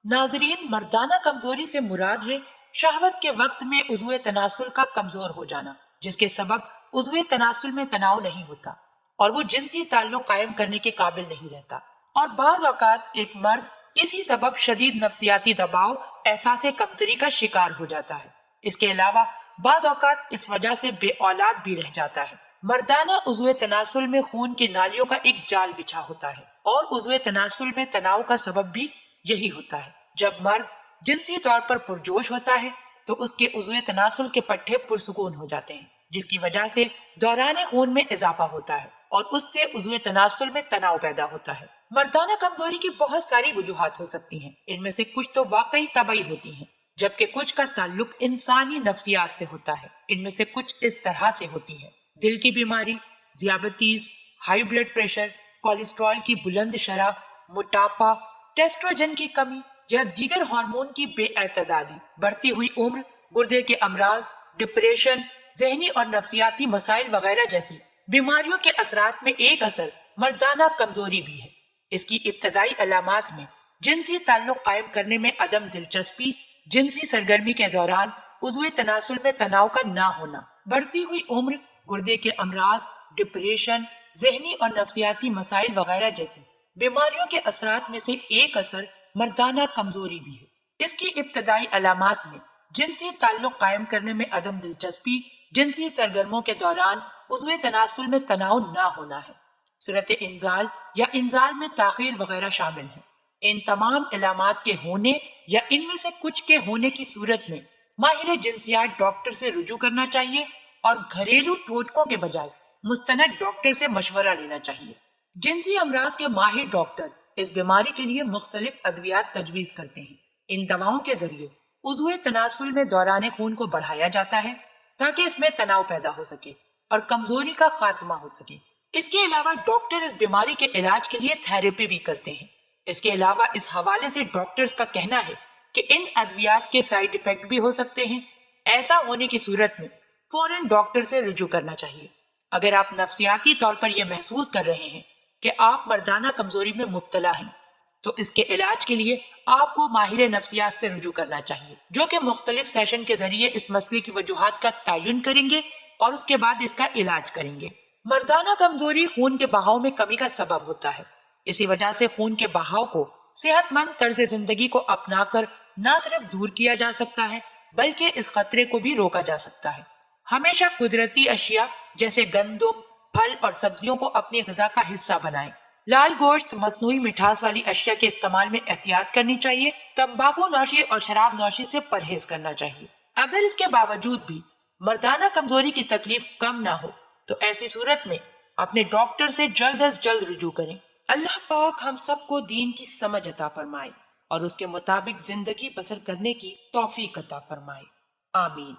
नाजरीन, मर्दाना कमजोरी से मुराद है शहवत के वक्त में उज़्वे तनासुल का कमजोर हो जाना, जिसके सबब उज़्वे तनासुल में तनाव नहीं होता और वो जिनसी ताल्लुक कायम करने के काबिल नहीं रहता। और बाज़ औक़ात एक मर्द इसी सबब शदीद नफ्सियाती दबाव एहसास कमतरी का शिकार हो जाता है। इसके अलावा बाज़ औक़ात इस वजह से बे औलाद भी रह जाता है। मर्दाना उज़्वे तनासुल में खून की नालियों का एक जाल बिछा होता है और उज़्वे तनासुल में तनाव का सबब भी यही होता है। जब मर्द जिनसी तौर पर पुरजोश होता है तो उसके उज़्वे तनासुल के पट्टे पुरसुकून हो जाते हैं, जिसकी वजह से दौरान खून में इजाफा होता है और उससे उज़्वे तनासुल में तनाव पैदा होता है। मर्दाना कमजोरी की बहुत सारी वजूहात हो सकती हैं। इनमें से कुछ तो वाकई तबई होती हैं, जबकि कुछ का ताल्लुक इंसानी नफ्सियात से होता है। इनमें से कुछ इस तरह से होती है: दिल की बीमारी, ज़ियाबतीस, हाई ब्लड प्रेशर, कोलेस्ट्रॉल की बुलंद शरह, मोटापा, टेस्ट्रोजन की कमी या दीगर हार्मोन की बेएतदाली, बढ़ती हुई उम्र, गुर्दे के अमराज, डिप्रेशन, जहनी और नफ्सियाती मसाइल वगैरह जैसी बीमारियों के असरात में एक असर मर्दाना कमजोरी भी है। इसकी इब्तदाई अलामात में जिनसी ताल्लुक कायम करने में अदम दिलचस्पी, जिनसी सरगर्मी के दौरान उज़्वे तनासुल में तनाव का ना होना, बढ़ती हुई उम्र, गुर्दे के अमराज, डिप्रेशन, जहनी और नफ्सियाती मसाइल वगैरह जैसी बीमारियों के असरात में से एक असर मर्दाना कमजोरी भी है। इसकी इब्तदाई अलामात में जिनसी ताल्लुक कायम करने में अदम दिलचस्पी, जिनसी सरगर्मों के दौरान उज़्वे तनासुल में तनाव ना होना है, सूरत इंजाल या इंजाल में ताखीर वगैरह शामिल है। इन तमाम इलामात के होने या इनमें से कुछ के होने की सूरत में माहिर जिनसियात डॉक्टर से रुजू करना चाहिए और घरेलू टोटकों के बजाय मुस्तनद डॉक्टर से मशवरा लेना चाहिए। जिनसी अमराज के माहिर डॉक्टर इस बीमारी के लिए मुख्तलिफ अद्वियात तजवीज करते हैं। इन दवाओं के जरिए उज़्वे तनासुल में दौरान खून को बढ़ाया जाता है ताकि इसमें तनाव पैदा हो सके और कमजोरी का खात्मा हो सके। इसके अलावा डॉक्टर इस बीमारी के इलाज के लिए थेरेपी भी करते हैं। इसके अलावा इस हवाले से डॉक्टर्स का कहना है कि इन अद्वियात के साइड इफेक्ट भी हो सकते हैं। ऐसा होने की सूरत में फौरन डॉक्टर से रुजू करना चाहिए। अगर आप नफ्सियाती तौर पर यह महसूस कर रहे हैं कि आप मर्दाना कमजोरी में मुब्तला हैं, तो इसके इलाज के लिए आपको माहिर नफ्सियात से रुजू करना चाहिए, जो कि मुख्तलिफ सेशन के जरिए इस मसले की वजूहात का तयन करेंगे और उसके बाद इसका इलाज करेंगे। मर्दाना कमजोरी खून के बहाव में कमी का सबब होता है। इसी वजह से खून के बहाव को सेहतमंद तर्ज जिंदगी को अपनाकर न सिर्फ दूर किया जा सकता है, बल्कि इस खतरे को भी रोका जा सकता है। हमेशा कुदरती अशिया जैसे गंदुम, फल और सब्जियों को अपनी ग़िज़ा का हिस्सा बनाएं। लाल गोश्त, मसनूई मिठास वाली अशिया के इस्तेमाल में एहतियात करनी चाहिए। तंबाकू नौशी और शराब नौशी से परहेज करना चाहिए। अगर इसके बावजूद भी मर्दाना कमजोरी की तकलीफ कम ना हो तो ऐसी सूरत में अपने डॉक्टर से जल्द अज जल्द रुजू करें। अल्लाह पाक हम सबको दीन की समझ अता फरमाए और उसके मुताबिक जिंदगी बसर करने की तौफीक अता फरमाए। आमीन।